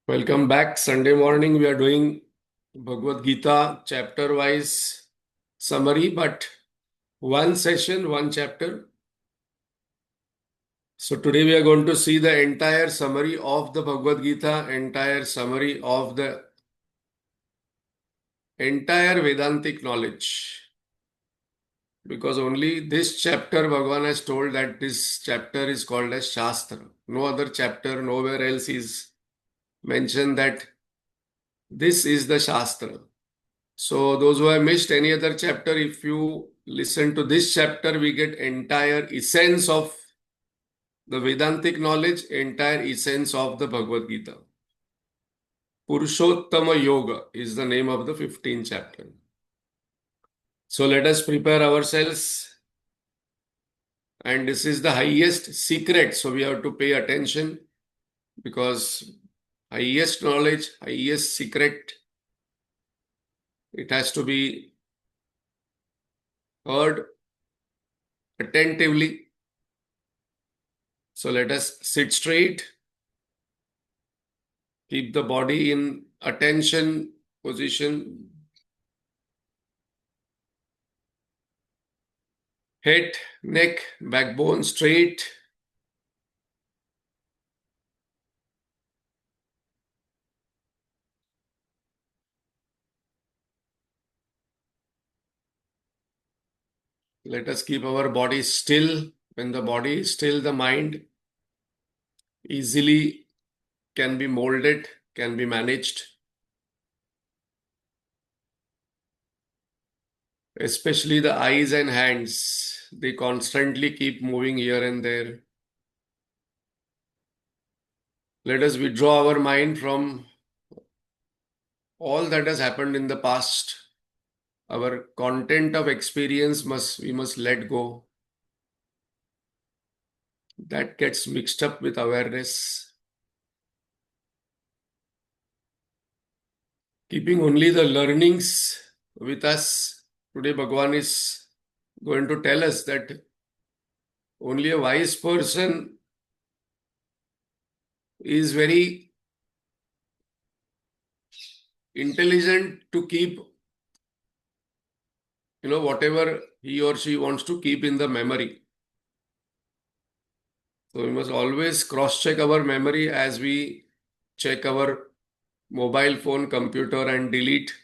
Welcome back. Sunday morning, we are doing Bhagavad Gita chapter wise summary, but one session, one chapter. So today we are going to see the entire summary of the Bhagavad Gita, entire summary of the entire Vedantic knowledge. Because only this chapter Bhagavan has told that this chapter is called as Shastra. No other chapter, nowhere else is mentioned that this is the Shastra. So those who have missed any other chapter, if you listen to this chapter, we get entire essence of the Vedantic knowledge, entire essence of the Bhagavad Gita. Purushottama Yoga is the name of the 15th chapter. So let us prepare ourselves. And this is the highest secret. So we have to pay attention because highest knowledge, highest secret, it has to be heard attentively. So let us sit straight, keep the body in attention position, head, neck, backbone straight. Let us keep our body still. When the body is still, the mind easily can be molded, can be managed. Especially the eyes and hands, they constantly keep moving here and there. Let us withdraw our mind from all that has happened in the past. Our content of experience we must let go. That gets mixed up with awareness. Keeping only the learnings with us. Today Bhagavan is going to tell us that only a wise person is very intelligent to keep, whatever he or she wants to keep in the memory. So we must always cross-check our memory as we check our mobile phone, computer and delete.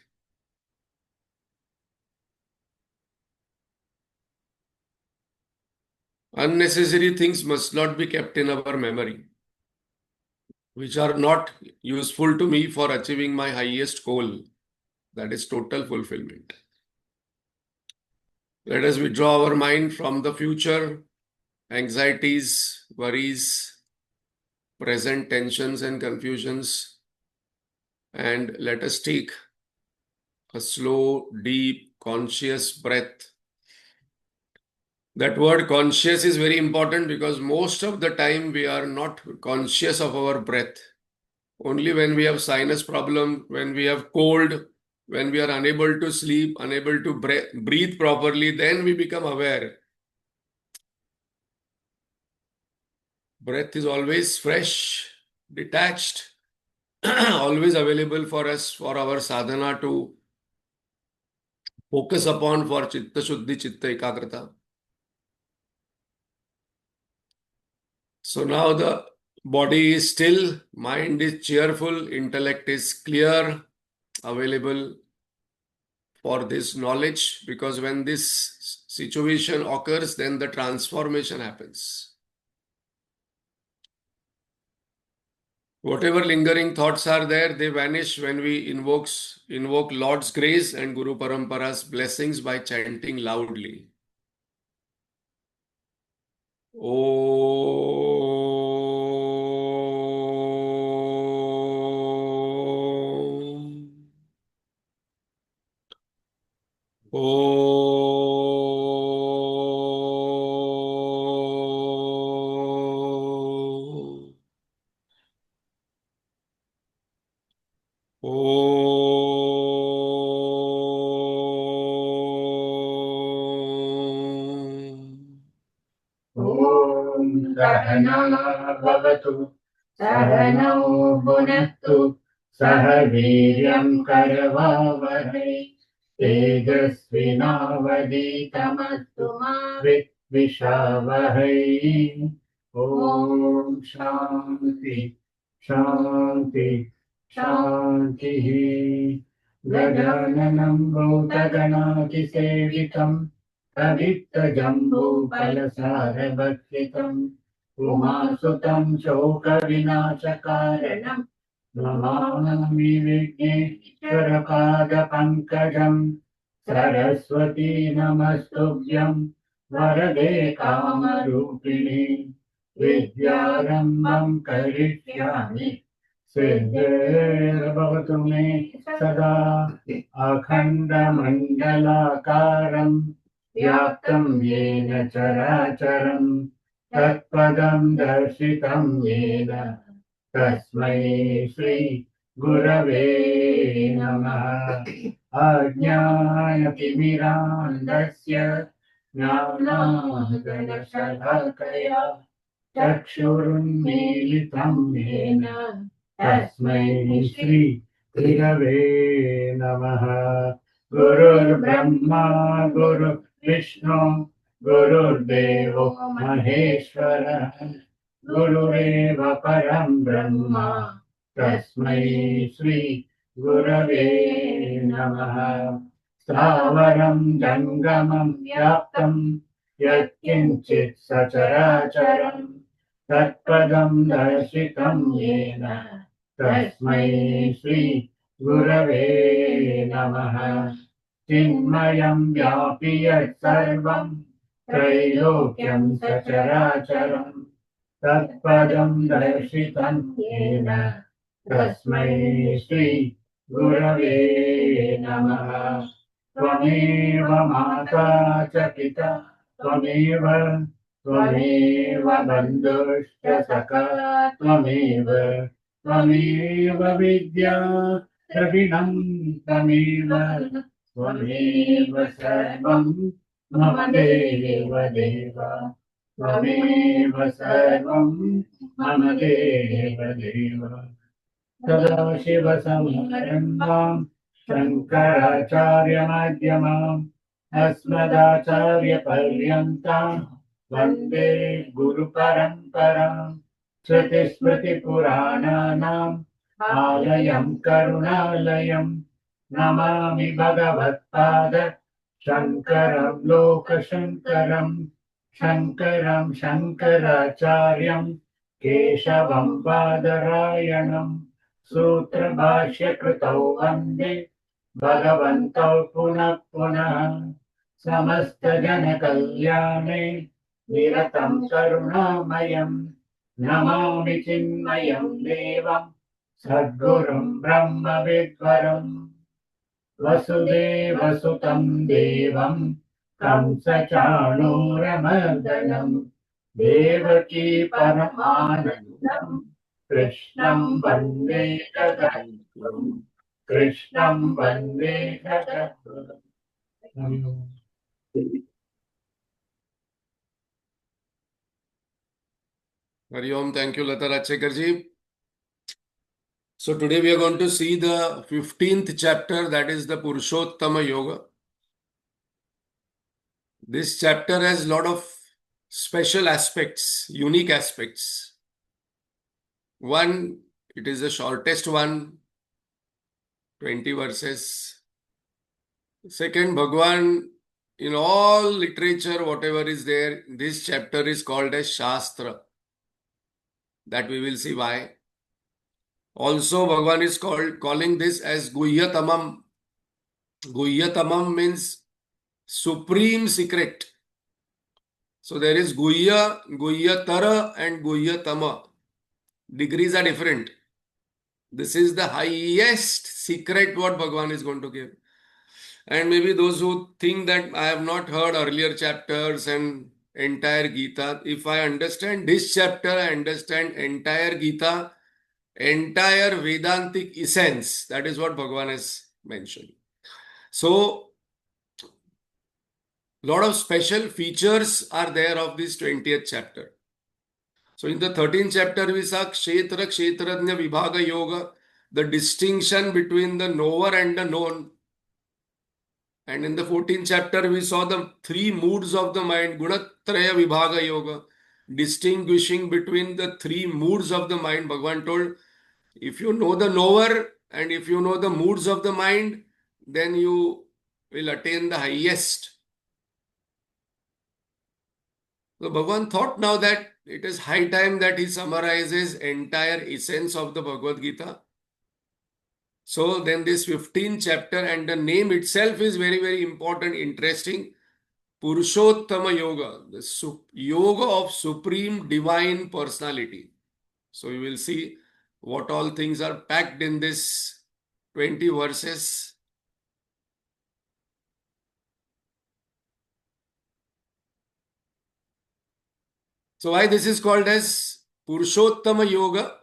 Unnecessary things must not be kept in our memory, which are not useful to me for achieving my highest goal, that is total fulfillment. Let us withdraw our mind from the future, anxieties, worries, present tensions and confusions, and let us take a slow, deep, conscious breath. That word conscious is very important because most of the time we are not conscious of our breath. Only when we have sinus problem, when we have cold, when we are unable to sleep, unable to breathe properly, then we become aware. Breath is always fresh, detached, always available for us, for our sadhana to focus upon for chitta shuddhi, chitta ekagrata. So now the body is still, mind is cheerful, intellect is clear, available for this knowledge, because when this situation occurs, then the transformation happens. Whatever lingering thoughts are there, they vanish when we invoke Lord's grace and Guru Parampara's blessings by chanting loudly. Om. Om. Om. सहना भवतु सहनौ भुनक्तु सह वीर्यं करवावहै तेजस्विनावधीतमस्तु मा विद्विषावहै ॐ शान्ति शान्ति शान्तिः गजाननं भूतगणातिसेवितम् कवित्तजम्बूफलसारभक्षितम् उमासुतं शोकविनाशकारणम् नमामि विघ्नेश्वरपादपङ्कजम् सरस्वती नमस्तुभ्यं वरदे कामरूपिणि विद्यारम्भं करिष्यामि सिद्धिर्भवतु मे सदा अखण्डमण्डलाकारं व्याप्तं येन चराचरं तत्पदं दर्शितं येन तस्मै श्री गुरवे नमः अज्ञानतिमिरान्धस्य ज्ञानाञ्जनशलाकया चक्षुरुन्मीलितं येन तस्मै श्री गुरवे नमः गुरुर्ब्रह्मा गुरुर्विष्णु गुरुर्देवो महेश्वरः गुरुरेव परं ब्रह्म तस्मै श्री गुरवे नमः स्थावरं जङ्गमं व्याप्तं यत्किञ्चित् सचराचरं तत्पदं दर्शितं येन तस्मै श्री गुरवे नमः चिन्मयं व्यापि यत्सर्वं त्रैलोक्यं सचराचरं तत्पदं दर्शितं येन तस्मै श्री गुरवे नमः त्वमेव माता च पिता त्वमेव बन्धुश्च सखा त्वमेव विद्या द्रविणं त्वमेव सर्वं मम देव त्वमेव सर्वं मम देव सदाशिवसमारम्भां शङ्कराचार्यमध्यमाम् अस्मदाचार्यपर्यन्तां वन्दे गुरुपरम्पराम् श्रुतिस्मृतिपुराणानाम् आलयं करुणालयं नमामि भगवत्पाद शङ्करं लोकशङ्करं शङ्कराचार्यं केशवं बादरायणं सूत्रभाष्यकृतौ वन्दे भगवन्तौ पुनः पुनः समस्तजनकल्याणे निरतं करुणामयं नमामि चिन्मयं देवं सद्गुरुं ब्रह्मविद्वरम् वसुदेवसुतं देवं कंसचाणूरमर्दनं देवकी परमानन्दं कृष्णं वन्दे जगद्गुरुम् कृष्णं वन्दे जगद्गुरुम् Hari Om. Thank you, Lata Rajshekharji. So today we are going to see the 15th chapter, that is the Purushottama Yoga. This chapter has a lot of special aspects, unique aspects. One, it is the shortest one, 20 verses. Second, Bhagwan, in all literature, whatever is there, this chapter is called as Shastra. That we will see why. Also, Bhagwan is calling this as Guhyatamam. Guhyatamam means supreme secret. So there is Guhya, Guhyatara and Guhyatama. Degrees are different. This is the highest secret what Bhagwan is going to give. And maybe those who think that I have not heard earlier chapters and entire Geeta, if I understand this chapter, I understand entire Geeta, entire Vedantic essence. That is what Bhagwan has mentioned. So, lot of special features are there of this 20th chapter. So in the 13th chapter, we saw Kshetra Kshetrajna Vibhaga Yoga, the distinction between the knower and the known. And in the 14th chapter, we saw the three moods of the mind, Gunatraya Vibhaga Yoga, distinguishing between the three moods of the mind. Bhagavan told, if you know the knower and if you know the moods of the mind, then you will attain the highest. So Bhagavan thought now that it is high time that he summarizes entire essence of the Bhagavad Gita. So then this 15th chapter and the name itself is very, very important, interesting. Purushottama Yoga, the yoga of supreme divine personality. So you will see what all things are packed in this 20 verses. So why this is called as Purushottama Yoga?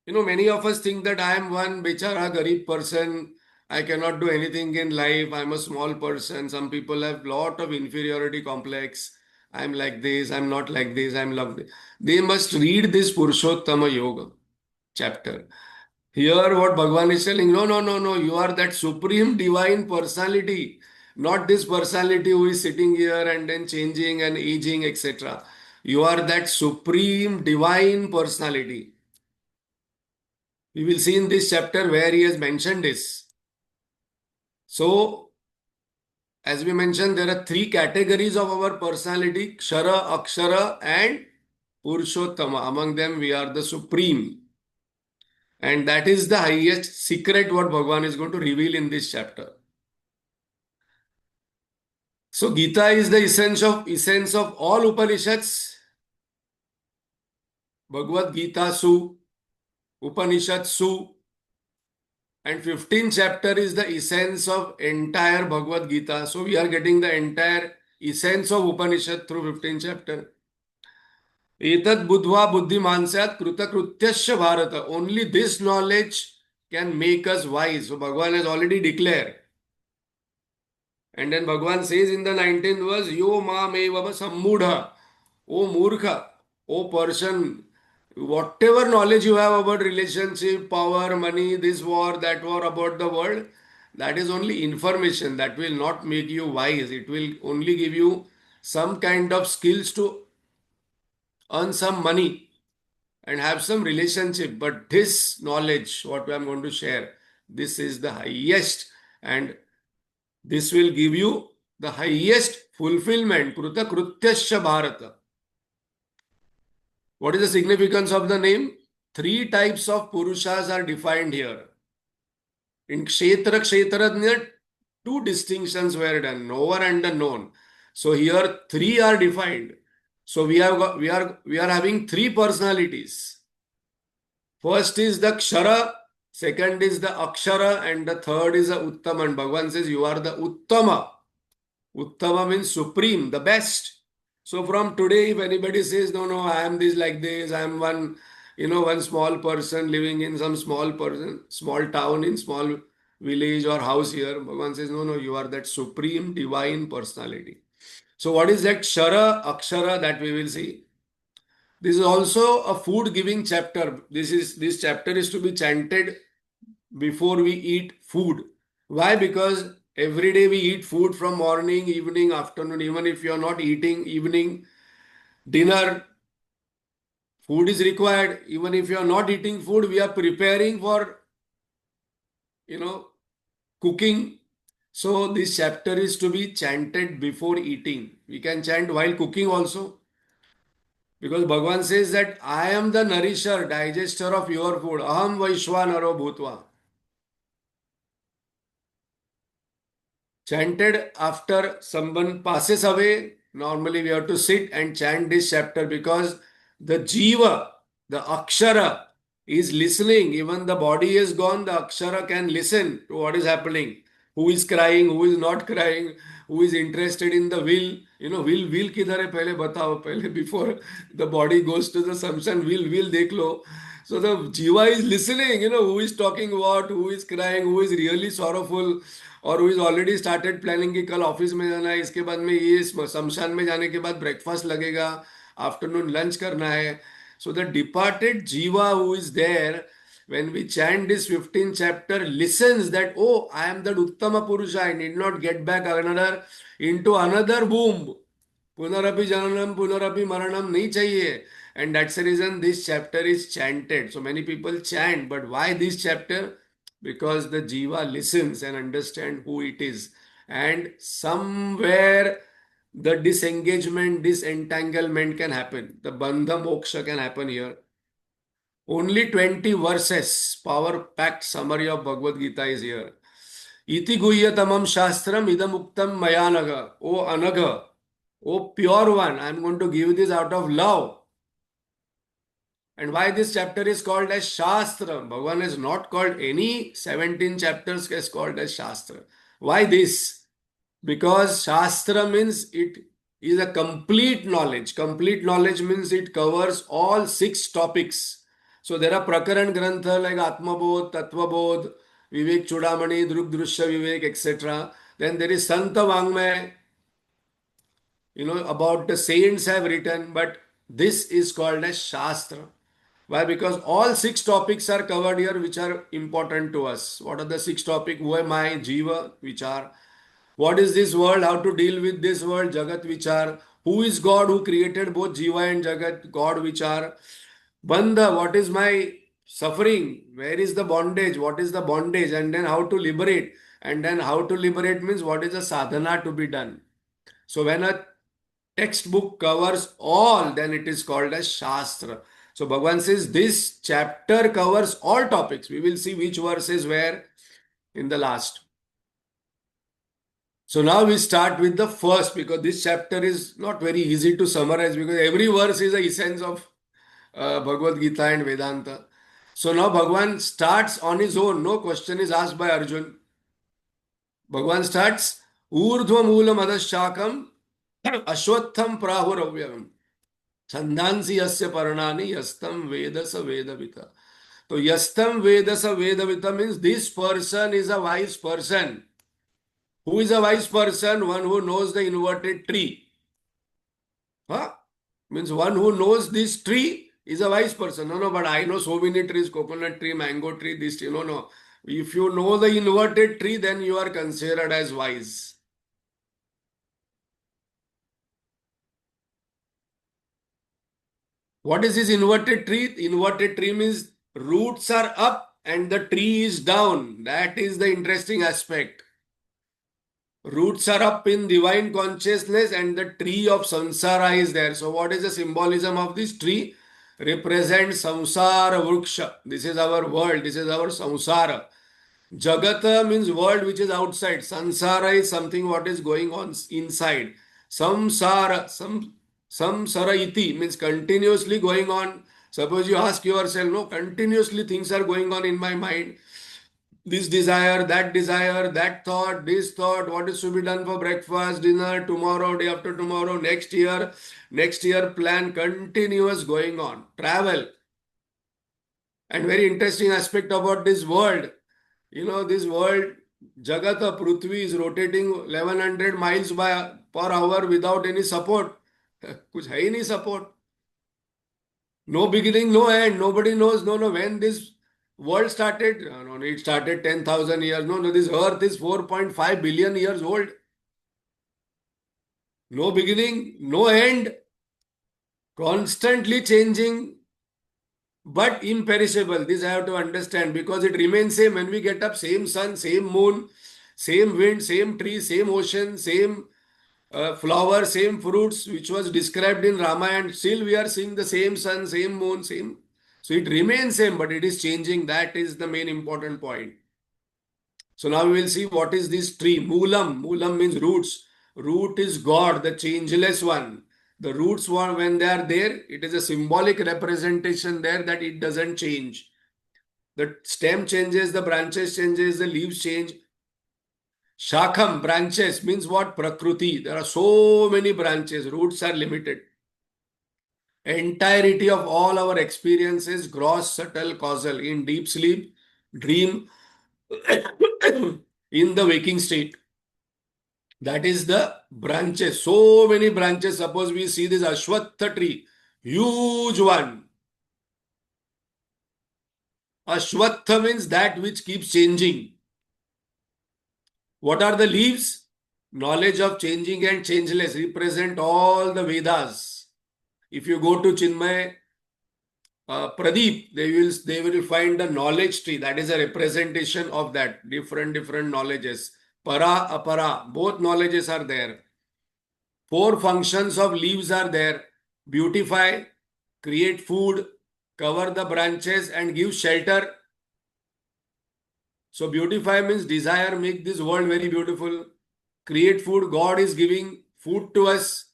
Many of us think that I am one bechara garib person. I cannot do anything in life. I'm a small person. Some people have lot of inferiority complex. I'm like this. I'm not like this. I'm like this. They must read this Purushottama Yoga chapter. Here, what Bhagavan is telling, no, no, no, no. You are that supreme divine personality, not this personality who is sitting here and then changing and aging, etc. You are that supreme divine personality. We will see in this chapter where he has mentioned this. So, as we mentioned, there are three categories of our personality: Kshara, Akshara, and Purushottama. Among them, we are the supreme. And that is the highest secret what Bhagavan is going to reveal in this chapter. So, Gita is the essence of all Upanishads. Bhagavad Gita Su, Upanishad Su, and 15th chapter is the essence of entire Bhagavad Gita. So we are getting the entire essence of Upanishad through 15th chapter. Etad buddhva buddhimansat krutakrutyasya bharata. Only this knowledge can make us wise. So Bhagavan has already declared. And then Bhagavan says in the 19th verse, Yo ma me vava sammudha. O murkha, O person, whatever knowledge you have about relationship, power, money, this war, that war, about the world, that is only information. That will not make you wise. It will only give you some kind of skills to earn some money and have some relationship. But this knowledge, what I am going to share, this is the highest, and this will give you the highest fulfillment. Kruta Krutyasya Bharata. What is the significance of the name? Three types of Purushas are defined here. In Kshetra Kshetrajna, two distinctions were done, knower and the known. So here three are defined. So we are having three personalities. First is the Kshara, second is the Akshara, and the third is the Uttama. And Bhagavan says you are the Uttama. Uttama means supreme, the best. So from today, if anybody says, no, no, I am this like this, I am one small person living in some small town, in small village or house here, Bhagavan says, no, no, you are that supreme divine personality. So what is that Kshara, Akshara, that we will see. This is also a food giving chapter. This chapter is to be chanted before we eat food. Why? Because every day we eat food from morning, evening, afternoon. Even if you are not eating evening dinner, food is required. Even if you are not eating food, we are preparing for, cooking. So this chapter is to be chanted before eating. We can chant while cooking also. Because Bhagavan says that I am the nourisher, digester of your food. Aham Vaishwanaro Bhutva. Chanted after someone passes away. Normally we have to sit and chant this chapter because the Jiva, the Akshara, is listening. Even the body is gone, the Akshara can listen to what is happening. Who is crying, who is not crying, who is interested in the will. Will kidhar hai pehle batao, pehle before the body goes to the samshan, will dekh lo. So the Jiva is listening, who is talking what, who is crying, who is really sorrowful, और who is already started planning कि कल office में जाना है, इसके बाद में ये शमशान में जाने के बाद ब्रेकफास्ट लगेगा, आफ्टरनून लंच करना है. So the departed Jiva who is there, when we chant this 15th chapter, listens that, oh, I am that Uttama Purusha, I need not get back into another womb. Punarapi Jananam, Punarapi Maranam nahi chahiye. And that's the reason this chapter is chanted. So many people chant, but why this chapter? Because the Jiva listens and understand who it is. And somewhere the disengagement, disentanglement can happen. The Bandha Moksha can happen here. Only 20 verses, power packed summary of Bhagavad Gita is here. Iti guhyatamam shastram idamuktam mayanaga. O anaga, O pure one, I am going to give this out of love. And why this chapter is called as Shastra? Bhagavan is not called any 17 chapters is called as Shastra. Why this? Because Shastra means it is a complete knowledge. Complete knowledge means it covers all 6 topics. So there are Prakaran Grantha like Atmabodh, Tattvabodh, Vivek Chudamani, Druk Drushya Vivek, etc. Then there is Santa Vangmay, about the saints have written, but this is called as Shastra. Why? Because all 6 topics are covered here which are important to us. What are the 6 topics? Who am I? Jiva, Vichar. What is this world? How to deal with this world? Jagat, Vichar. Who is God who created both Jiva and Jagat? God, Vichar. Bandha, what is my suffering? Where is the bondage? What is the bondage? And then how to liberate. And then how to liberate means what is the sadhana to be done. So when a textbook covers all, then it is called as Shastra. So Bhagavan says this chapter covers all topics. We will see which verse is where in the last. So now we start with the first, because this chapter is not very easy to summarize because every verse is the essence of Bhagavad Gita and Vedanta. So now Bhagavan starts on his own. No question is asked by Arjun. Bhagavan starts Urdhva Moolam Adashakam Ashwatham Prahuravyam Chandhansi Yasya Paranani Yastam Vedasa Vedavita. So Yastam Vedasa Vedavita means this person is a wise person. Who is a wise person? One who knows the inverted tree. Huh? Means one who knows this tree is a wise person. No, but I know so many trees, coconut tree, mango tree, this tree. No. If you know the inverted tree, then you are considered as wise. What is this inverted tree? Inverted tree means roots are up and the tree is down. That is the interesting aspect. Roots are up in divine consciousness and the tree of samsara is there. So what is the symbolism of this tree? Represents samsara vruksha. This is our world. This is our samsara. Jagata means world which is outside. Sansara is something what is going on inside. Samsara, samsara iti means continuously going on. Suppose you ask yourself, no, continuously things are going on in my mind. This desire, that thought, this thought, what is to be done for breakfast, dinner, tomorrow, day after tomorrow, next year plan, continuous going on. Travel. And very interesting aspect about this world. This world, Jagata, Prithvi is rotating 1100 miles per hour without any support. कुछ है ही नहीं support. No beginning, no end. Nobody knows. No, when this world started. No, it started 10,000 years. No, this earth is 4.5 billion years old. No beginning, no end. Constantly changing, but imperishable. This I have to understand because it remains same. When we get up, same sun, same moon, same wind, same tree, same ocean, same flower, same fruits, which was described in Ramayana. Still we are seeing the same sun, same moon, same. So it remains same, but it is changing. That is the main important point. So now we will see what is this tree. Moolam. Moolam means roots. Root is God, the changeless one. The roots, when they are there, it is a symbolic representation there that it doesn't change. The stem changes, the branches changes, the leaves change. Shakham, branches, means what? Prakruti. There are so many branches. Roots are limited. Entirety of all our experiences, gross, subtle, causal, in deep sleep, dream, in the waking state. That is the branches. So many branches. Suppose we see this Ashwatha tree, huge one. Ashwatha means that which keeps changing. What are the leaves? Knowledge of changing and changeless represent all the Vedas. If you go to Chinmay Pradeep, they will find the knowledge tree. That is a representation of that different knowledges. Para, apara, both knowledges are there. Four functions of leaves are there: beautify, create food, cover the branches, and give shelter. So beautify means desire, make this world very beautiful. Create food, God is giving food to us.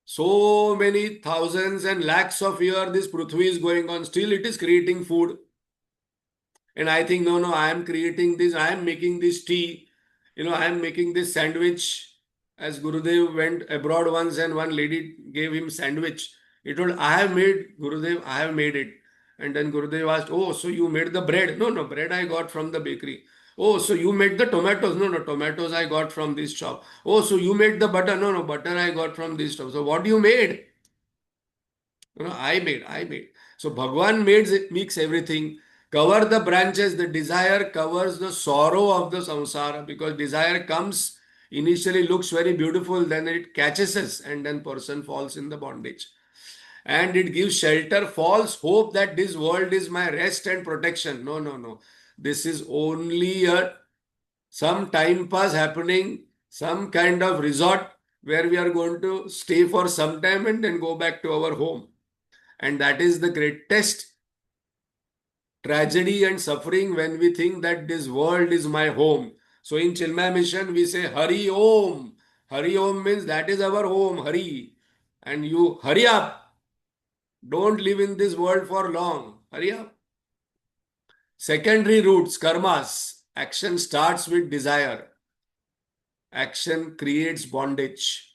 So many thousands and lakhs of years this Prithvi is going on. Still it is creating food. And I think, no, I am creating this, I am making this tea, I am making this sandwich. As Gurudev went abroad once and one lady gave him sandwich. He told, I have made, Gurudev, I have made it. And then Gurudev asked, oh, so you made the bread? No, bread I got from the bakery. Oh, so you made the tomatoes? No, tomatoes I got from this shop. Oh, so you made the butter? No, butter I got from this shop. So what you made? I made. So Bhagwan makes everything. Cover the branches. The desire covers the sorrow of the samsara, because desire comes, initially looks very beautiful, then it catches us and then person falls in the bondage. And it gives shelter, false hope that this world is my rest and protection. No. This is only some time pass happening, some kind of resort where we are going to stay for some time and then go back to our home. And that is the greatest tragedy and suffering, when we think that this world is my home. So in Chinmay Mission, we say Hari Om. Hari Om means that is our home, Hari. And you hurry up. Don't live in this world for long. Hurry up. Secondary roots, karmas. Action starts with desire. Action creates bondage.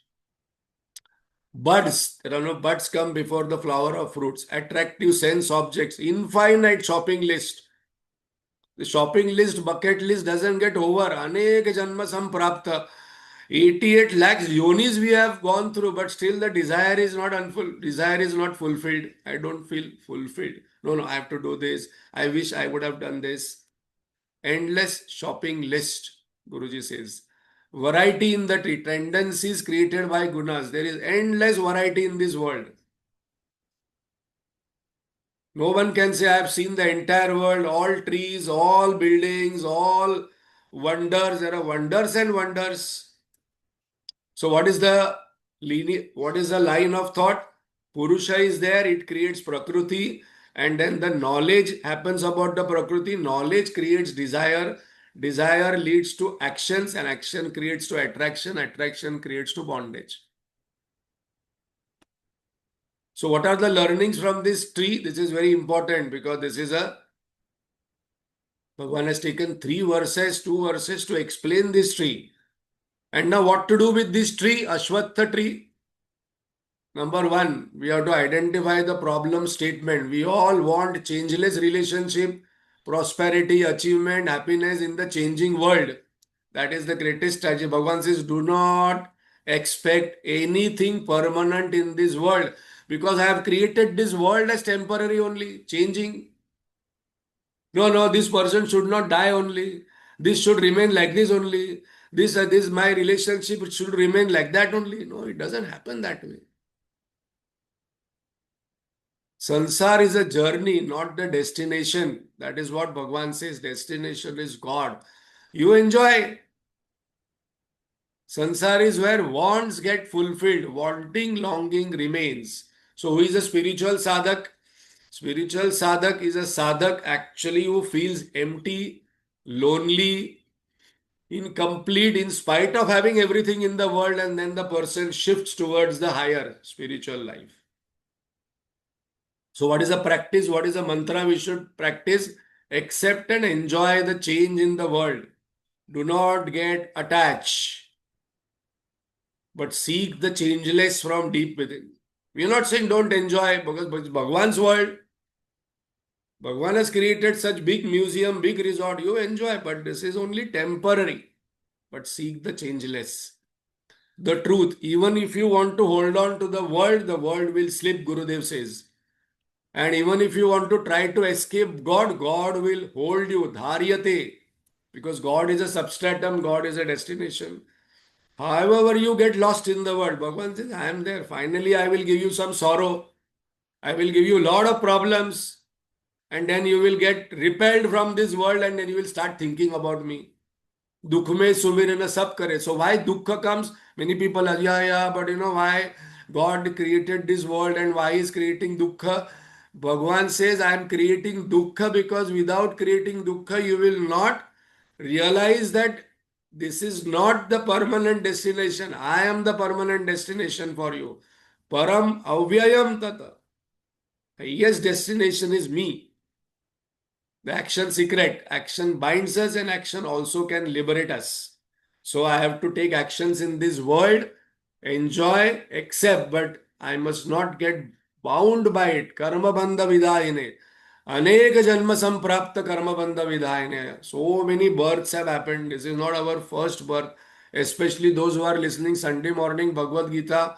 Buds, there are no buds come before the flower of fruits. Attractive sense objects, infinite shopping list. The shopping list, bucket list doesn't get over. Anek janma samprapta. 88 lakhs yonis we have gone through, but still the desire is not desire is not fulfilled. I don't feel fulfilled. No, I have to do this. I wish I would have done this. Endless shopping list, Guruji says. Variety in the tree, tendencies created by gunas. There is endless variety in this world. No one can say, I have seen the entire world, all trees, all buildings, all wonders. There are wonders and wonders. So what is the line of thought? Purusha is there, it creates Prakriti, and then the knowledge happens about the Prakriti. Knowledge creates desire. Desire leads to actions, and action creates to attraction. Attraction creates to bondage. So what are the learnings from this tree? This is very important, because this is Bhagavan has taken 2 verses to explain this tree. And now what to do with this tree, Ashwatha tree? Number 1, we have to identify the problem statement. We all want changeless relationship, prosperity, achievement, happiness in the changing world. That is the greatest strategy. Bhagavan says, do not expect anything permanent in this world, because I have created this world as temporary only, changing. No, this person should not die only. This should remain like this only. This my relationship should remain like that only. No, it doesn't happen that way. Sansar is a journey, not the destination. That is what Bhagavan says. Destination is God. You enjoy. Sansar is where wants get fulfilled, wanting, longing remains. So who is a spiritual sadhak? Spiritual sadhak is a sadhak actually who feels empty, lonely, incomplete in spite of having everything in the world, and then the person shifts towards the higher spiritual life. So what is a practice? What is a mantra we should practice? Accept and enjoy the change in the world. Do not get attached, but seek the changeless from deep within. We are not saying don't enjoy, because it's Bhagwan's world. Bhagwan has created such big museum, big resort. You enjoy, but this is only temporary. But seek the changeless. The truth. Even if you want to hold on to the world will slip, Gurudev says. And even if you want to try to escape God, God will hold you. Dharyate. Because God is a substratum, God is a destination. However, you get lost in the world, Bhagavan says, I am there. Finally, I will give you some sorrow. I will give you a lot of problems. And then you will get repelled from this world and then you will start thinking about me. Dukh mein sumirana sab kare. So why dukkha comes? Many people are, yeah, but why God created this world and why He is creating dukkha? Bhagavan says, I am creating dukkha because without creating dukkha, you will not realize that this is not the permanent destination. I am the permanent destination for you. Param avyayam tata. Highest destination is me. The action secret. Action binds us and action also can liberate us. So I have to take actions in this world, enjoy, accept, but I must not get bound by it. Karma bandha vidayine. Anek janma samprapta karma bandha vidayine. So many births have happened. This is not our first birth. Especially those who are listening Sunday morning Bhagavad Gita.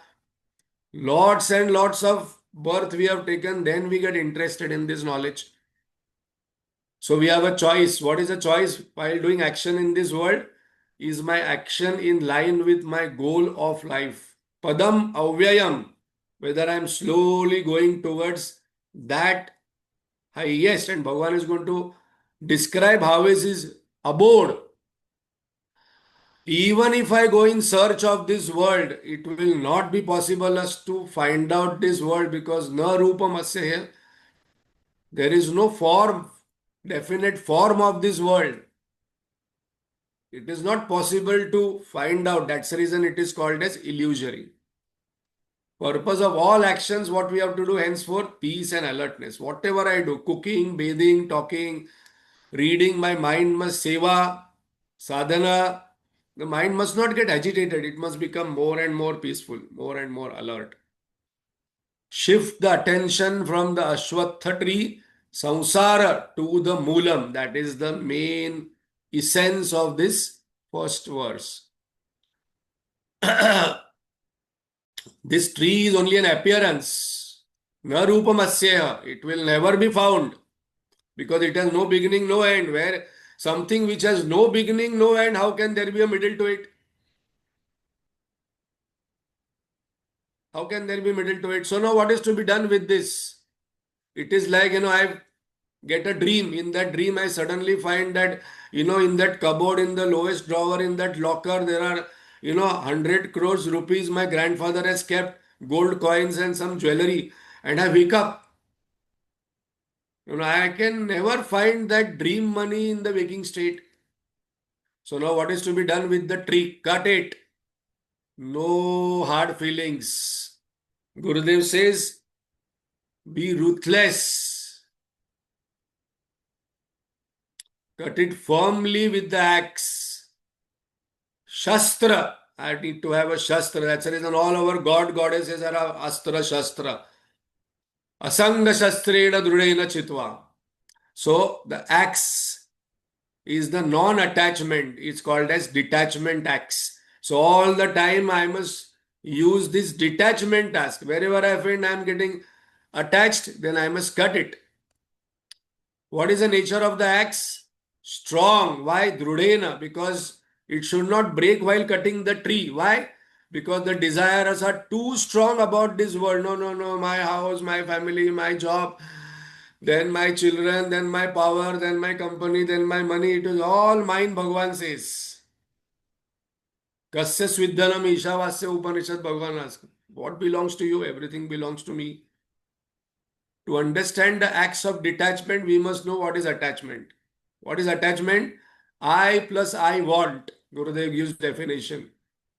Lots and lots of birth we have taken. Then we get interested in this knowledge. So we have a choice. What is a choice while doing action in this world? Is my action in line with my goal of life? Padam avyayam. Whether I am slowly going towards that highest, and Bhagavan is going to describe how is his abode. Even if I go in search of this world, it will not be possible us to find out this world because na rupam asya here. There is no form, definite form of this world. It is not possible to find out. That's the reason it is called as illusory. Purpose of all actions, what we have to do henceforth, peace and alertness. Whatever I do, cooking, bathing, talking, reading, my mind must seva, sadhana. The mind must not get agitated. It must become more and more peaceful, more and more alert. Shift the attention from the Ashwatha tree, samsara, to the moolam. That is the main essence of this first verse. This tree is only an appearance. Na rupamasya. It will never be found because it has no beginning, no end. Where something which has no beginning, no end, how can there be a middle to it? How can there be middle to it? So now what is to be done with this? It is like, I get a dream. In that dream, I suddenly find that, in that cupboard, in the lowest drawer, in that locker, there are, 100 crores rupees my grandfather has kept, gold coins and some jewelry. And I wake up. I can never find that dream money in the waking state. So now what is to be done with the tree? Cut it. No hard feelings. Gurudev says, be ruthless. Cut it firmly with the axe. Shastra. I need to have a Shastra. That's the reason all our god, goddesses are Astra Shastra. Asanga Shastrena Drudena Chitva. So the axe is the non-attachment. It's called as detachment axe. So all the time I must use this detachment task. Wherever I find I am getting attached, then I must cut it. What is the nature of the axe? Strong. Why? Drudena. Because it should not break while cutting the tree. Why? Because the desires are too strong about this world. No, no, no. My house, my family, my job, then my children, then my power, then my company, then my money. It is all mine, Bhagavan says. Kasya Svidhanam Ishavasya Upanishad, Bhagavan asks. What belongs to you? Everything belongs to me. To understand the acts of detachment, we must know what is attachment. What is attachment? I plus I want. Gurudev gives definition.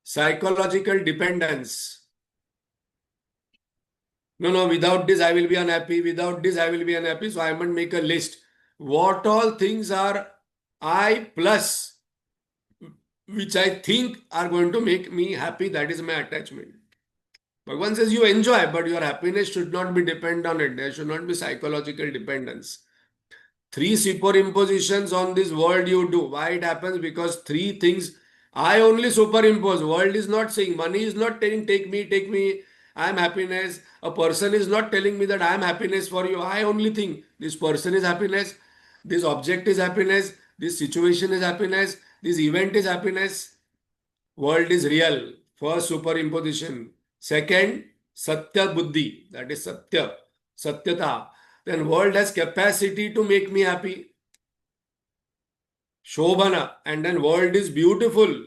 Psychological dependence. No, without this I will be unhappy. Without this I will be unhappy. So I must make a list. What all things are I plus, which I think are going to make me happy, that is my attachment. Bhagavan says you enjoy, but your happiness should not be dependent on it. There should not be psychological dependence. 3 superimpositions on this world you do. Why it happens? Because 3 things I only superimpose. World is not saying, money is not saying, take me, take me. I am happiness. A person is not telling me that I am happiness for you. I only think this person is happiness, this object is happiness, this situation is happiness, this event is happiness. World is real. First, superimposition. Second, Satya Buddhi. That is Satya. Satyata. Then world has capacity to make me happy. Shobhana. And then world is beautiful.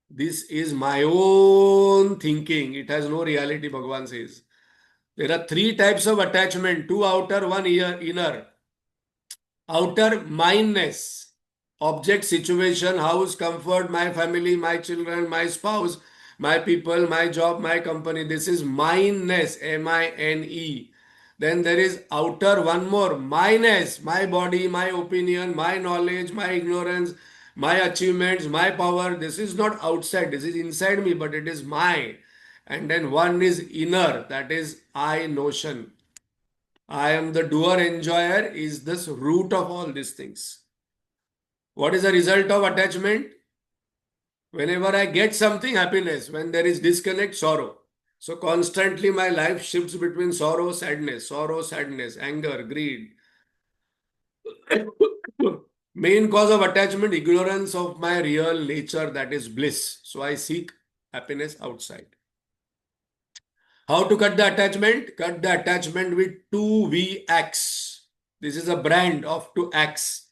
This is my own thinking. It has no reality, Bhagavan says. There are three types of attachment, two outer, one inner. Outer, mindness. Object, situation, house, comfort, my family, my children, my spouse, my people, my job, my company. This is mindness, M-I-N-E. Then there is outer, one more, minus, my body, my opinion, my knowledge, my ignorance, my achievements, my power. This is not outside, this is inside me, but it is my. And then one is inner, that is I notion. I am the doer, enjoyer is this root of all these things. What is the result of attachment? Whenever I get something, happiness. When there is disconnect, sorrow. So constantly my life shifts between sorrow, sadness, anger, greed. Main cause of attachment, ignorance of my real nature, that is bliss. So I seek happiness outside. How to cut the attachment? Cut the attachment with 2VX. This is a brand of 2X.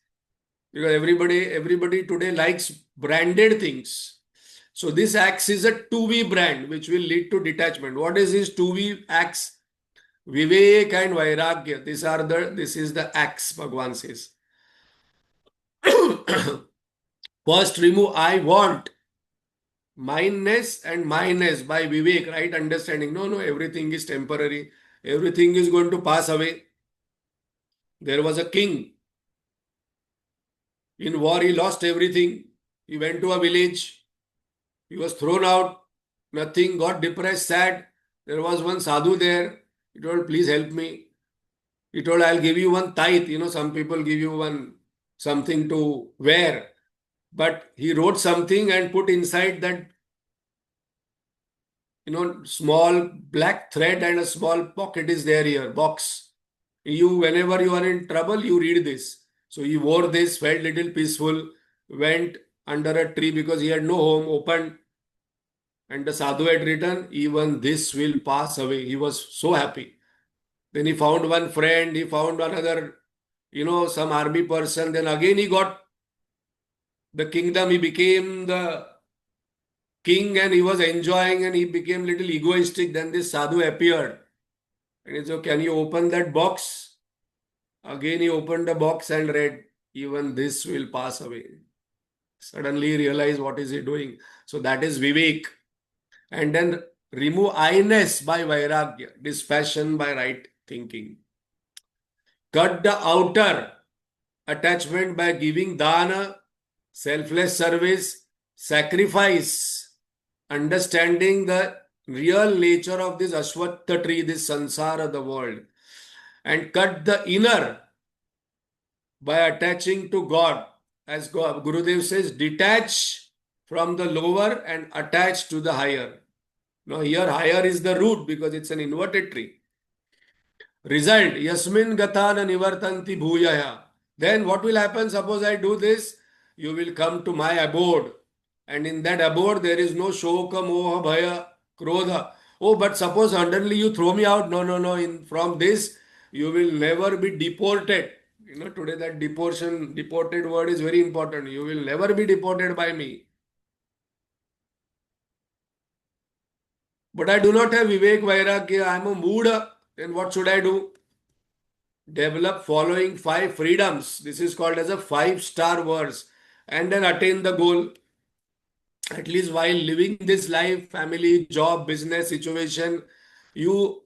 Because everybody today likes branded things. So this axe is a 2V brand which will lead to detachment. What is this 2V axe? Vivek and Vairagya. This is the axe, Bhagavan says. First remove I want. Mindness and minus by Vivek, right understanding. No, everything is temporary. Everything is going to pass away. There was a king. In war, he lost everything. He went to a village. He was thrown out. Nothing. Got depressed, sad. There was one sadhu there. He told, please help me. He told, I'll give you one tithe. Some people give you one something to wear. But he wrote something and put inside that, small black thread and a small pocket is there here, box. Whenever you are in trouble, you read this. So he wore this, felt little peaceful, went under a tree because he had no home, opened, and the sadhu had written, even this will pass away. He was so happy. Then he found one friend, he found another, some army person. Then again he got the kingdom. He became the king and he was enjoying and he became little egoistic. Then this sadhu appeared. And he said, can you open that box? Again he opened the box and read, even this will pass away. Suddenly he realized what is he doing. So that is Vivek. And then remove I-ness by Vairagya, dispassion by right thinking. Cut the outer attachment by giving dana, selfless service, sacrifice, understanding the real nature of this Ashwatha tree, this sansara, the world. And cut the inner by attaching to God. As Gurudev says, detach from the lower and attach to the higher. Now here higher is the root because it's an inverted tree. Result, yasmin gatana nivartanti bhuyaya. Then what will happen? Suppose I do this, you will come to my abode. And in that abode, there is no shoka, moha, bhaya, krodha. Oh, but suppose suddenly you throw me out. No. From this, you will never be deported. Today that deported word is very important. You will never be deported by me. But I do not have Vivek Vairagya. I am a Mooda. Then what should I do? Develop following 5 freedoms. This is called as a 5-star verse. And then attain the goal. At least while living this life, family, job, business, situation, you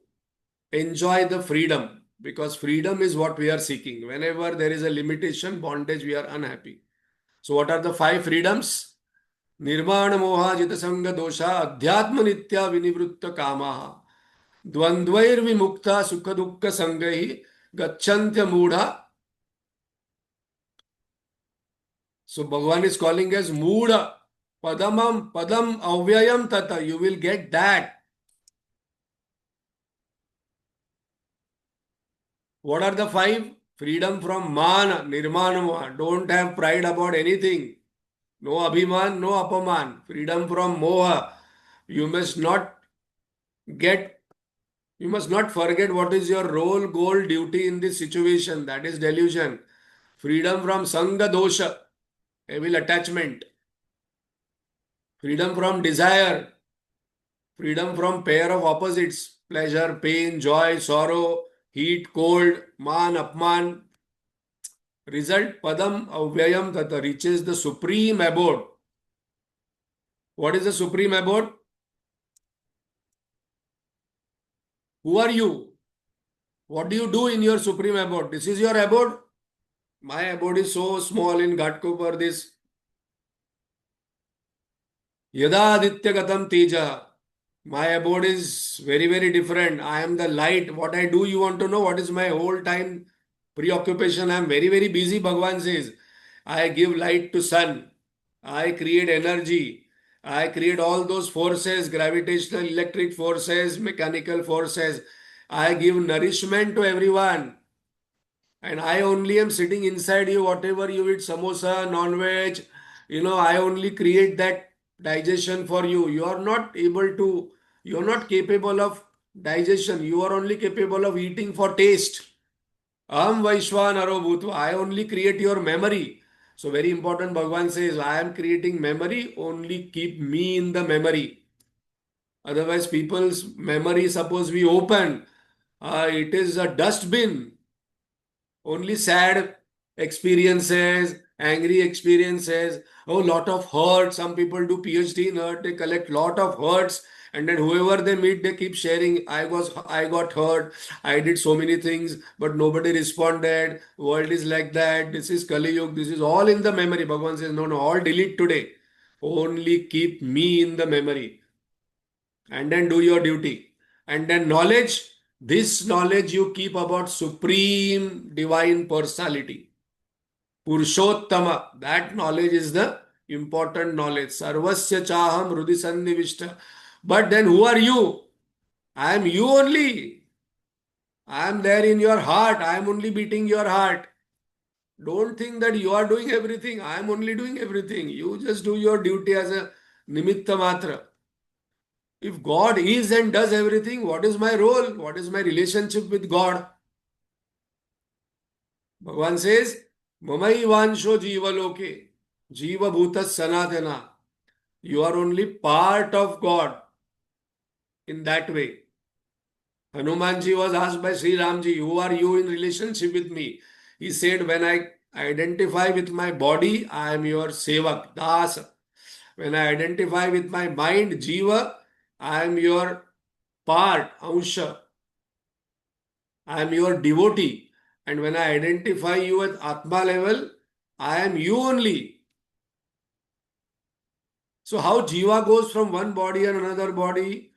enjoy the freedom. Because freedom is what we are seeking. Whenever there is a limitation, bondage, we are unhappy. So what are the 5 freedoms? Nirvana moha jita sanga dosha adhyatma nitya vinivritta kamaha dvandvair vimukta sukha dukkha sangahi gacchantya mudha. So Bhagavan is calling as Mudha. Padam avyayam tata. You will get that. What are the five? Freedom from man, nirmanama. Don't have pride about anything. No abhiman, no apaman. Freedom from moha. You must not get, you must not forget what is your role, goal, duty in this situation. That is delusion. Freedom from sanga dosha, evil attachment. Freedom from desire. Freedom from pair of opposites. Pleasure, pain, joy, sorrow, heat, cold, man, apman. Result, padam avyayam tata reaches the supreme abode. What is the supreme abode? Who are you? What do you do in your supreme abode? This is your abode. My abode is so small in Ghatkopar, this Yada Aditya Gatam Teja. My abode is very, very different. I am the light. What I do, you want to know? What is my whole time preoccupation? I am very, very busy, Bhagavan says. I give light to sun. I create energy. I create all those forces, gravitational, electric forces, mechanical forces. I give nourishment to everyone. And I only am sitting inside you, whatever you eat, samosa, non-veg, I only create that digestion for you. You are not able to, you are not capable of digestion. You are only capable of eating for taste. Aham Vaishwanaro Bhutva. I only create your memory. So very important, Bhagavan says, I am creating memory, only keep me in the memory. Otherwise, people's memory, suppose we open, it is a dustbin. Only sad experiences, angry experiences, oh, lot of hurt. Some people do PhD in hurt, they collect lot of hurts, and then whoever they meet, they keep sharing. I got hurt, I did so many things, but nobody responded. World is like that. This is Kali Yuga. This is all in the memory. Bhagavan says, no, no, all delete today. Only keep me in the memory, and then do your duty. And then knowledge, this knowledge you keep about supreme divine personality. Purushottama, that knowledge is the important knowledge. Sarvasya chaham hrudi sannivishta. But then who are you? I am you only. I am there in your heart. I am only beating your heart. Don't think that you are doing everything. I am only doing everything. You just do your duty as a nimitta matra. If God is and does everything, what is my role? What is my relationship with God? Bhagavan says, Mamaivansho Jiva Loke, Jiva Bhutas Sanatana. You are only part of God in that way. Hanumanji was asked by Sri Ramji, who are you in relationship with me? He said, when I identify with my body, I am your sevak, das. When I identify with my mind, Jiva, I am your part, Ansha. I am your devotee. And when I identify you at Atma level, I am you only. So how Jiva goes from one body and another body?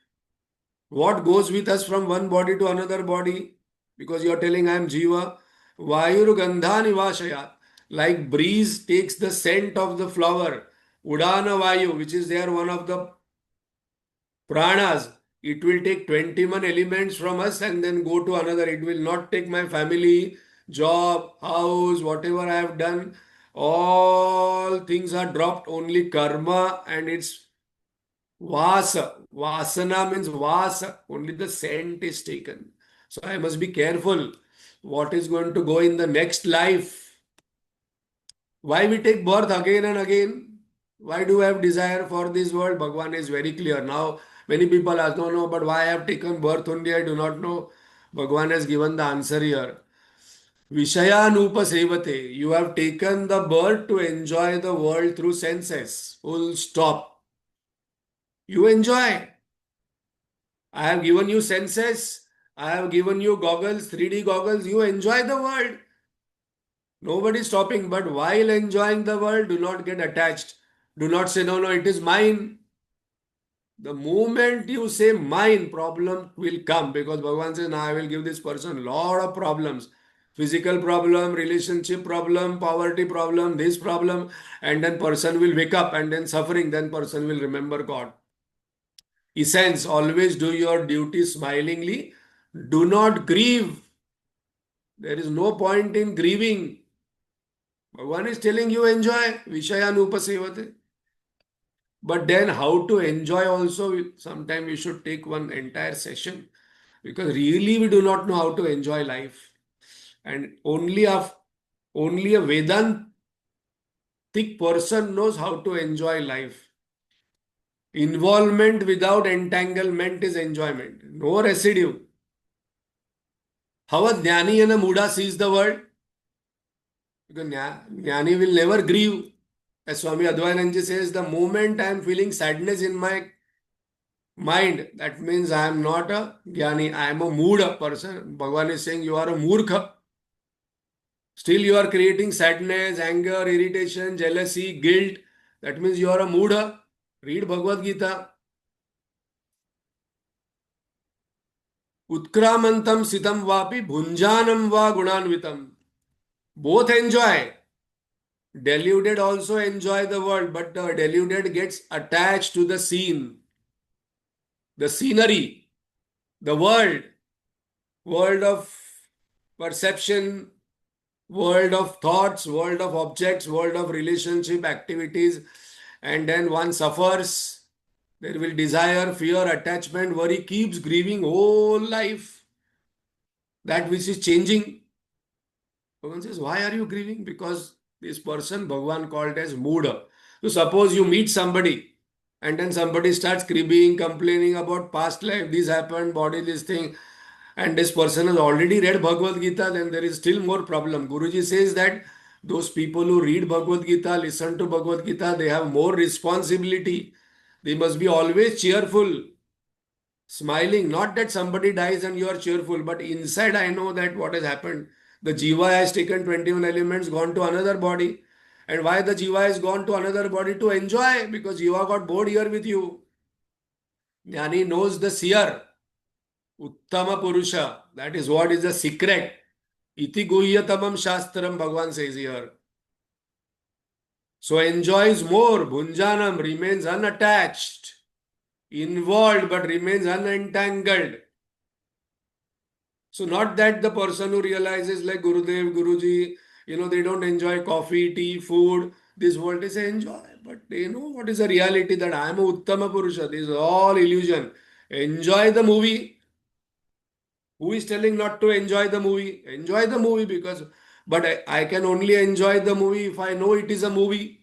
What goes with us from one body to another body? Because you are telling I am Jiva. Vayur Gandha Nivashayat. Like breeze takes the scent of the flower. Udana Vayu, which is there one of the pranas. It will take 21 elements from us and then go to another. It will not take my family, job, house, whatever I have done. All things are dropped. Only karma and its vasa. Vasana means vasa. Only the scent is taken. So I must be careful what is going to go in the next life. Why we take birth again and again? Why do we have desire for this world? Bhagavan is very clear. Now, many people ask, no, no, but why I have taken birth only? I do not know. Bhagavan has given the answer here. Vishayanupa sevate. You have taken the birth to enjoy the world through senses. Full stop. You enjoy. I have given you senses. I have given you goggles, 3D goggles. You enjoy the world. Nobody is stopping, but while enjoying the world, do not get attached. Do not say, no, no, it is mine. The moment you say mine, problem will come because Bhagavan says, now I will give this person a lot of problems. Physical problem, relationship problem, poverty problem, this problem, and then person will wake up and then suffering, then person will remember God. Essence, always do your duty smilingly. Do not grieve. There is no point in grieving. Bhagavan is telling you enjoy. Vishayanupasevate. But then how to enjoy also, sometime we should take one entire session because really we do not know how to enjoy life. And only a Vedantic person knows how to enjoy life. Involvement without entanglement is enjoyment. No residue. How a jnani and a muda sees the world? Because jnani will never grieve. As Swami Advainanji says, the moment I am feeling sadness in my mind, that means I am not a jnani, I am a mood person. Bhagavan is saying you are a murkha. Still you are creating sadness, anger, irritation, jealousy, guilt. That means you are a moodha. Read Bhagavad Gita. Utkramantam sitam vapi bhunjanam va gunanvitam. Both enjoy. Deluded also enjoy the world, but the deluded gets attached to the scene, the scenery, the world of perception, world of thoughts, world of objects, world of relationship activities, and then one suffers. There will desire, fear, attachment, worry, keeps grieving whole life. That which is changing. Bhagavan says, why are you grieving? Because this person Bhagavan called as Mooda. So suppose you meet somebody and then somebody starts cribbing, complaining about past life, this happened, body, this thing, and this person has already read Bhagavad Gita, then there is still more problem. Guruji says that those people who read Bhagavad Gita, listen to Bhagavad Gita, they have more responsibility. They must be always cheerful, smiling. Not that somebody dies and you are cheerful, but inside I know that what has happened. The jiva has taken 21 elements, gone to another body. And why the jiva has gone to another body? To enjoy, because jiva got bored here with you. Jnani knows the seer, Uttama Purusha. That is what is the secret. Iti guhyatamam shastram, Bhagavan says here. So enjoys more. Bhunjanam remains unattached, involved but remains unentangled. So not that the person who realizes like Gurudev, Guruji, they don't enjoy coffee, tea, food. This world is enjoy. But they know what is the reality that I am a Uttama Purusha. This is all illusion. Enjoy the movie. Who is telling not to enjoy the movie? Enjoy the movie but I can only enjoy the movie if I know it is a movie.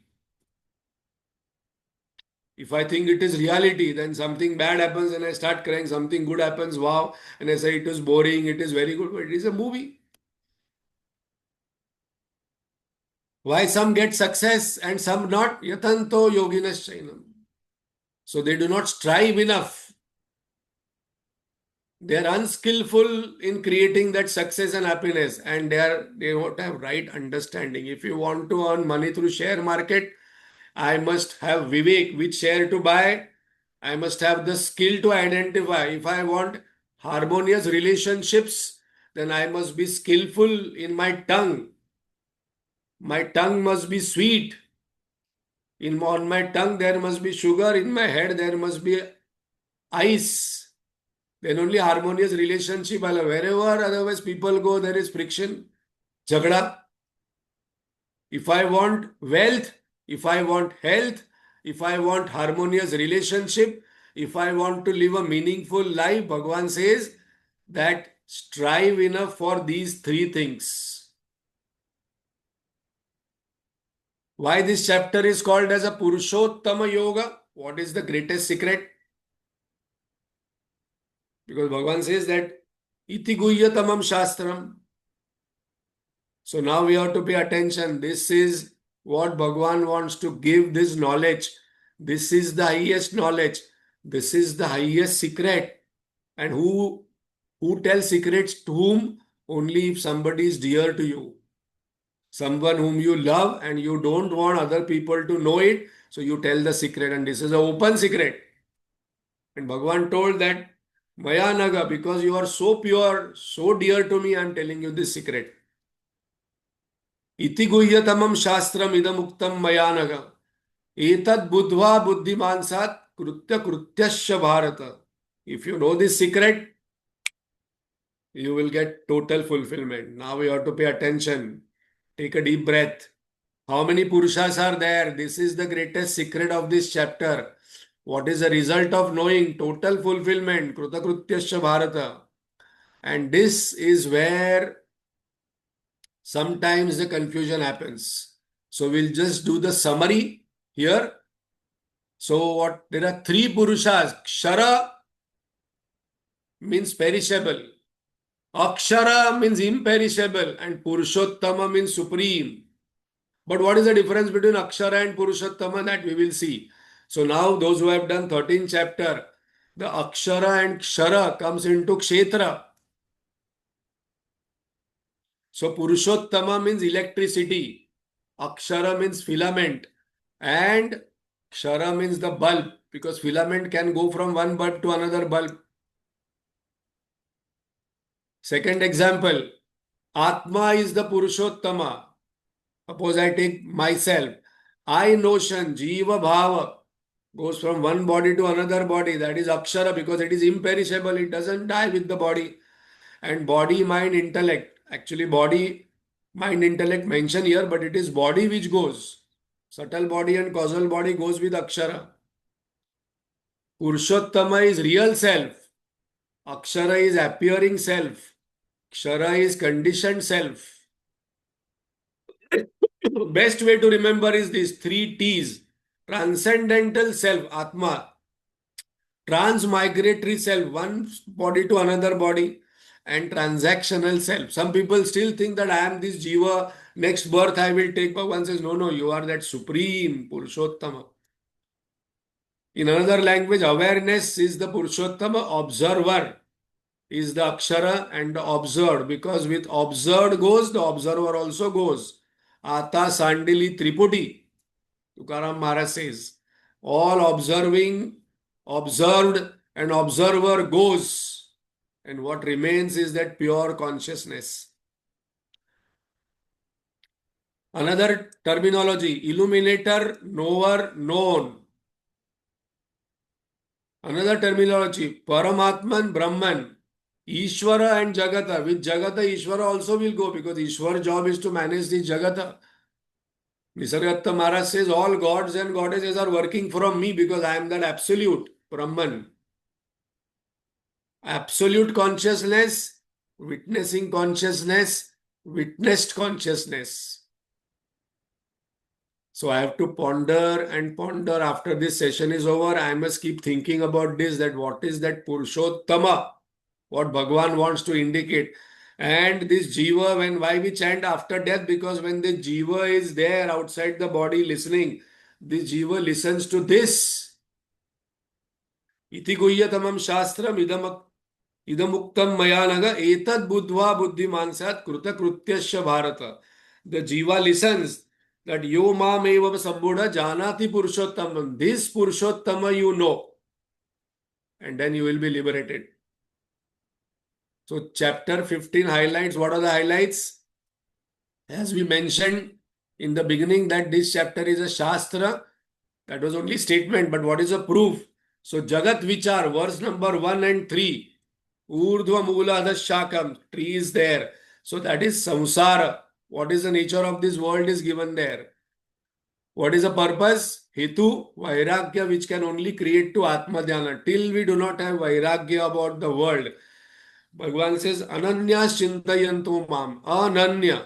If I think it is reality, then something bad happens and I start crying, something good happens, wow, and I say it is boring, it is very good, but it is a movie. Why some get success and some not? Yatanto yoginas chainam. So they do not strive enough. They are unskillful in creating that success and happiness, and they don't have right understanding. If you want to earn money through share market, I must have vivek, which share to buy. I must have the skill to identify. If I want harmonious relationships, then I must be skillful in my tongue. My tongue must be sweet. On my tongue there must be sugar. In my head there must be ice. Then only harmonious relationship. Wherever otherwise people go, there is friction, jhagda. If I want wealth, if I want health, if I want harmonious relationship, if I want to live a meaningful life, Bhagavan says that strive enough for these three things. Why this chapter is called as a Purushottama Yoga? What is the greatest secret? Because Bhagavan says that iti guhyatamam shastram. So now we have to pay attention. This is what Bhagavan wants to give this knowledge. This is the highest knowledge. This is the highest secret. And who tells secrets to whom? Only if somebody is dear to you. Someone whom you love and you don't want other people to know it. So you tell the secret, and this is an open secret. And Bhagavan told that Maya Naga, because you are so pure, so dear to me, I am telling you this secret. Iti guhyatamam shastram idamuktam mayanaga. Etad buddhva buddhimansat krutya krutyasya bharata. If you know this secret, you will get total fulfillment. Now you have to pay attention. Take a deep breath. How many Purushas are there? This is the greatest secret of this chapter. What is the result of knowing total fulfillment? Krutakrutyasya Bharata. And this is where sometimes the confusion happens. So we'll just do the summary here. So what there are three Purushas. Kshara means perishable. Akshara means imperishable. And Purushottama means supreme. But what is the difference between Akshara and Purushottama? That we will see. So now those who have done 13th chapter, the Akshara and Kshara comes into Kshetra. So Purushottama means electricity, Akshara means filament, and Kshara means the bulb, because filament can go from one bulb to another bulb. Second example, Atma is the Purushottama. Suppose I take myself. I notion, Jiva Bhava, goes from one body to another body. That is Akshara because it is imperishable. It doesn't die with the body. And body, mind, intellect. Actually, body, mind, intellect mentioned here, but it is body which goes. Subtle body and causal body goes with Akshara. Purushottama is real self. Akshara is appearing self. Kshara is conditioned self. Best way to remember is these three T's. Transcendental self, Atma. Transmigratory self, one body to another body. And transactional self. Some people still think that I am this Jiva, next birth I will take. But one says, no, no, you are that supreme Purushottama. In another language, awareness is the Purushottama, observer is the Akshara and the observed. Because with observed goes, the observer also goes. Ata Sandili Triputi, Tukaram Maharaj says. All observing, observed, and observer goes. And what remains is that pure consciousness. Another terminology, illuminator, knower, known. Another terminology, Paramatman, Brahman. Ishvara and Jagata. With Jagata, Ishvara also will go because Ishvara's job is to manage the Jagata. Nisargadatta Maharaj says all gods and goddesses are working from me because I am that absolute Brahman. Absolute consciousness, witnessing consciousness, witnessed consciousness. So I have to ponder and ponder after this session is over. I must keep thinking about this, that what is that Purushottama, what Bhagwan wants to indicate. And this Jiva, why we chant after death? Because when the Jiva is there outside the body listening, the Jiva listens to this. Iti guhyatamam shastram idamuktam mayanaga etad buddhva buddhimansat kruta krutyasya bharata. The Jiva listens that yo mam eva sambuddha janati purushottamam. This Purushottama you know. And then you will be liberated. So chapter 15 highlights. What are the highlights? As we mentioned in the beginning that this chapter is a Shastra. That was only statement, but what is a proof? So Jagat Vichar, verse number 1 and 3. Urdhva Mula Shakam, tree is there. So that is Samsara. What is the nature of this world is given there. What is the purpose? Hetu, Vairagya, which can only create to Atma Dhyana. Till we do not have Vairagya about the world. Bhagavan says, Ananya Chintayantu Mam. Ananya.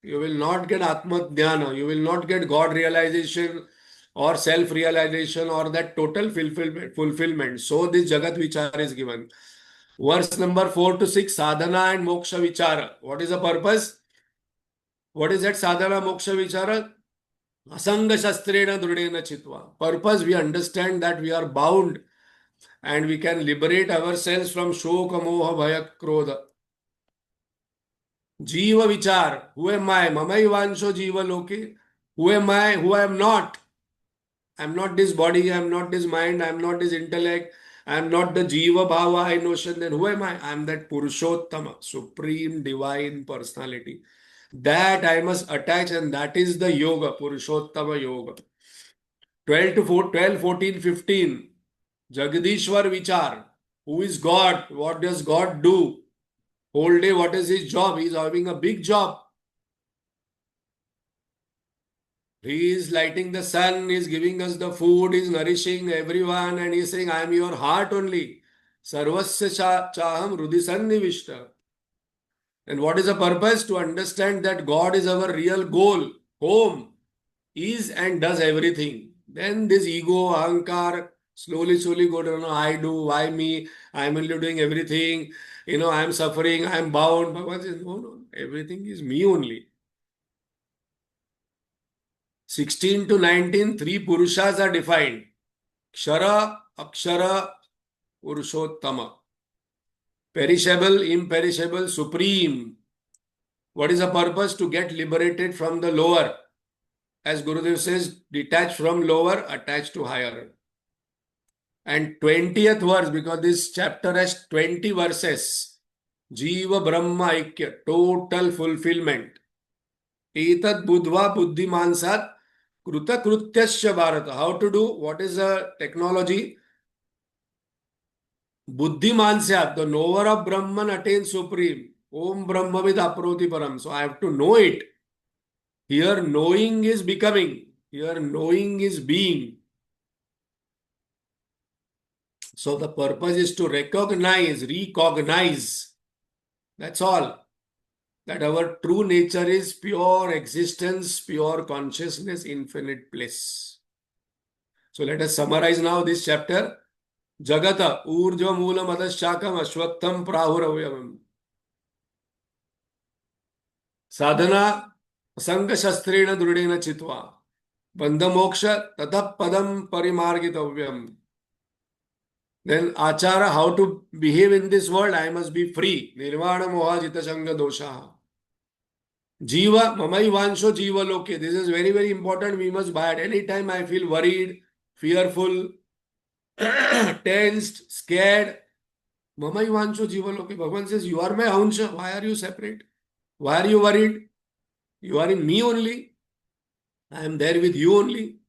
You will not get Atma Dhyana. You will not get God realization or self-realization or that total fulfillment. So this Jagat Vichara is given. Verse number 4 to 6, Sadhana and Moksha Vichara. What is the purpose? What is that Sadhana Moksha Vichara? Asanga Shastrena Drudena Chitva. Purpose, we understand that we are bound and we can liberate ourselves from Shoka Moha Bhaya Krodha. Jiva Vichar. Who am I? Mamai Vansho Jiva Loke. Who am I? Who I am not? I am not this body. I am not this mind. I am not this intellect. I am not the Jiva Bhava I notion. Then who am I? I am that Purushottama, supreme divine personality. That I must attach, and that is the yoga, Purushottama Yoga. 12 to 4, 12, 14, 15. Jagadishwar Vichar. Who is God? What does God do? Whole day, what is his job? He is having a big job. He is lighting the sun, he is giving us the food, he is nourishing everyone, and he is saying, I am your heart only. Sarvasya chaham rudisannivishta. And what is the purpose? To understand that God is our real goal, home, is and does everything. Then this ego, ahankar, slowly go down. I do, why me? I am only doing everything. I am suffering, I am bound. Bhagavan says, no, everything is me only. 16 to 19, three Purushas are defined. Kshara, Akshara, Purushottama. Perishable, imperishable, supreme. What is the purpose? To get liberated from the lower. As Gurudev says, detach from lower, attach to higher. And 20th verse, because this chapter has 20 verses. Jiva Brahma Aikya, total fulfillment. Etat Budhva Buddhimansat Kruta Krutyasya Bharata. How to do? What is the technology? Buddhimansya, the knower of Brahman attains supreme. Om Brahmavid aproti param. So I have to know it. Here knowing is becoming. Here knowing is being. So the purpose is to recognize. That's all. That our true nature is pure existence, pure consciousness, infinite bliss. So let us summarize now this chapter. Jagata urjva moolam adashakam ashwattham prahuravyamam. Sadhana asanga shastrena drudena chitva. Bandhamoksha tatap padam parimargitavyam. Then achara, how to behave in this world? I must be free. Nirvana moha jita sanga dosha. Jiva mamaivansho jiva loke. This is very, very important. We must buy it. Anytime I feel worried, fearful, tensed, scared. Mamaivansho jiva loke. Bhagavan says, you are my ansha. Why are you separate? Why are you worried? You are in me only. I am there with you only.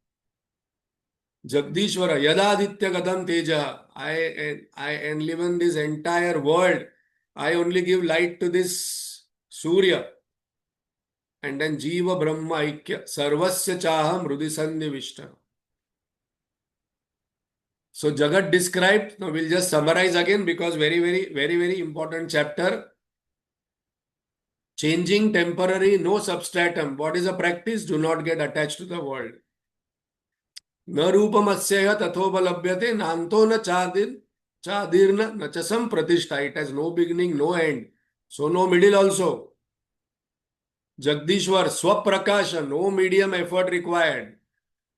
Jagdishwara, Yadaditya Gadam Teja. I enliven this entire world. I only give light to this Surya. And then Jiva Brahma Aikya. Sarvasya Chaham Rudisannivishta. So Jagat described. Now we'll just summarize again because very important chapter. Changing temporary, no substratum. What is a practice? Do not get attached to the world. न रूपमस्येह तथोपलभ्यते नान्तो न चादीर्न न च संप्रतिष्ठा. It has no beginning, no end. So no middle also. Jagdishwar, Swaprakash, no medium effort required.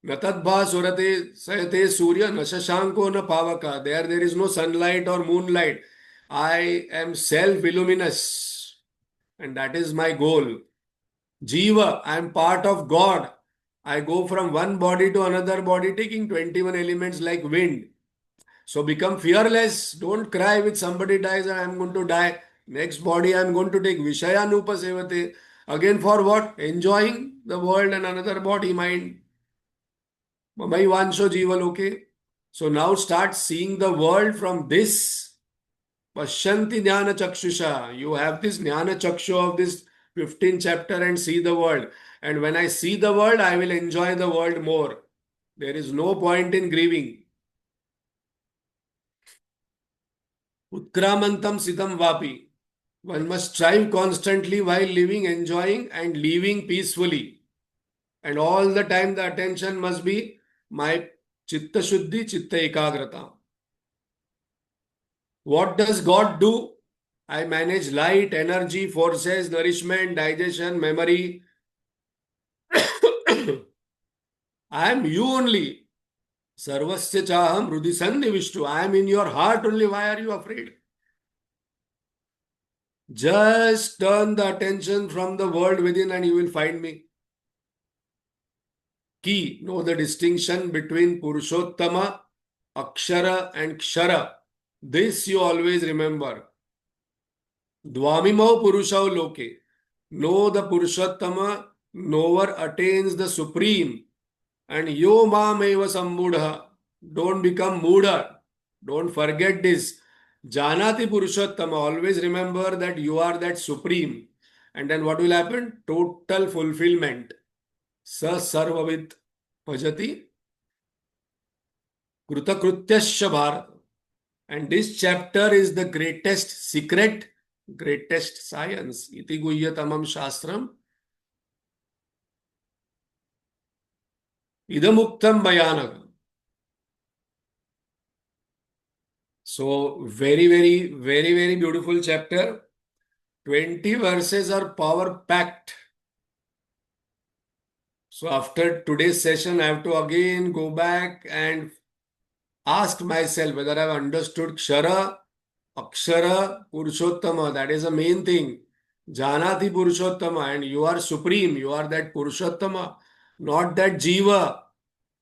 न तद्भा surate sayate surya न shashanko न pavaka. There is no sunlight or moonlight. I am self-illuminous. And that is my goal. Jiva, I am part of God. I go from one body to another body, taking 21 elements like wind. So become fearless. Don't cry with somebody dies and I am going to die. Next body I am going to take. Vishayanupa sevate. Again for what? Enjoying the world and another body mind. Mamai vansho jiva loke. So now start seeing the world from this. Pashyanti jnana chakshusha. You have this jnana chakshu of this 15th chapter and see the world. And when I see the world, I will enjoy the world more. There is no point in grieving. Utkramantam sitam vapi. One must strive constantly while living, enjoying and leaving peacefully. And all the time the attention must be my chitta shuddhi, chitta ekagrata. What does God do? I manage light, energy, forces, nourishment, digestion, memory. I am you only. Sarvasya chaham rudisannivishtu. I am in your heart only. Why are you afraid? Just turn the attention from the world within and you will find me. Key, know the distinction between Purushottama, Akshara and Kshara. This you always remember. Dvamimau Purushau Loke. Know the Purushottama, knower attains the supreme. And yo mameva sammudha. Don't become moodha. Don't forget this. Janati Purushottama. Always remember that you are that supreme. And then what will happen? Total fulfillment. Sa sarvavit bhajati kritakrutyasya bharat. And this chapter is the greatest secret, greatest science. Iti guhyatamam shastram. Idamuktam bayanagam. So, very beautiful chapter. 20 verses are power packed. So, after today's session, I have to again go back and ask myself whether I have understood Kshara, Akshara, Purushottama. That is the main thing. Janati Purushottama, and you are supreme. You are that Purushottama, not that Jiva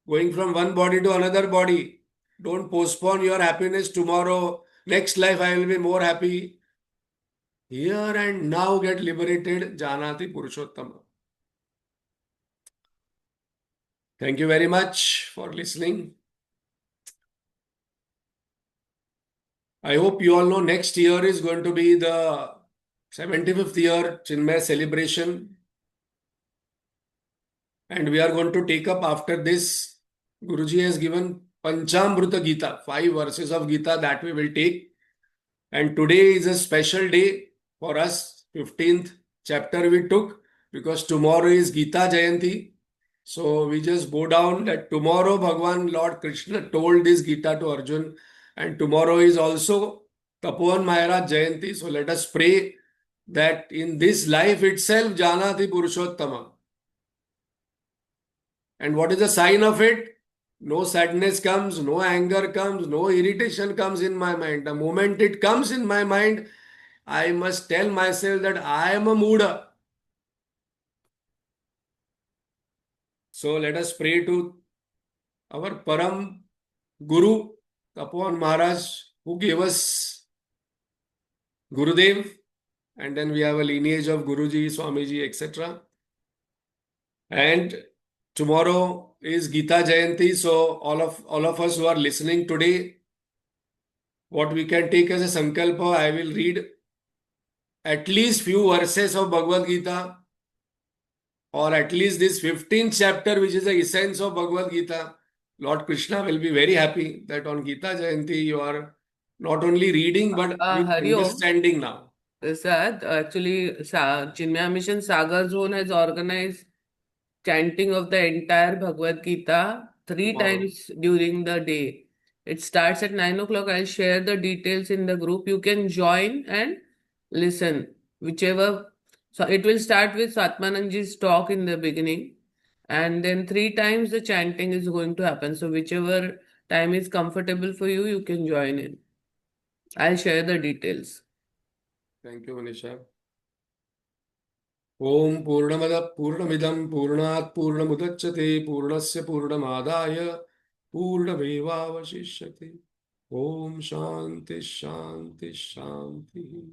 going from one body to another body. Don't postpone your happiness tomorrow. Next life, I will be more happy. Here and now get liberated, Janati Purushottama. Thank you very much for listening. I hope you all know next year is going to be the 75th year Chinmay celebration. And we are going to take up after this. Guruji has given Panchamrita Geeta, 5 verses of Gita that we will take. And today is a special day for us. 15th chapter we took because tomorrow is Geeta Jayanti. So we just bow down that tomorrow Bhagwan Lord Krishna told this Gita to Arjun, and tomorrow is also Tapovan Maharaj Jayanti. So let us pray that in this life itself Janati Purushottama. And what is the sign of it? No sadness comes, no anger comes, no irritation comes in my mind. The moment it comes in my mind, I must tell myself that I am a Muda. So let us pray to our Param Guru, Tapovan Maharaj, who gave us Gurudev, and then we have a lineage of Guruji, Swamiji, etc. And tomorrow is Geeta Jayanti, so all of us who are listening today, what we can take as a sankalpa, I will read at least few verses of Bhagavad Gita, or at least this 15th chapter, which is the essence of Bhagavad Gita. Lord Krishna will be very happy that on Geeta Jayanti you are not only reading but with Hari Om. understanding now. Is that actually Chinmaya Mission Sagar Zone has organized chanting of the entire Bhagavad Gita 3 times during the day. It starts at 9 o'clock. I'll share the details in the group. You can join and listen, whichever. So it will start with Satmananji's talk in the beginning, and then 3 times the chanting is going to happen. So whichever time is comfortable for you, you can join in. I'll share the details. Thank you, Manisha. Om Purnamada Purnamidam Purnat Purnamudachyate Purnasya Purnamadaya Purnamevavashishyate. Om Shanti Shanti Shanti.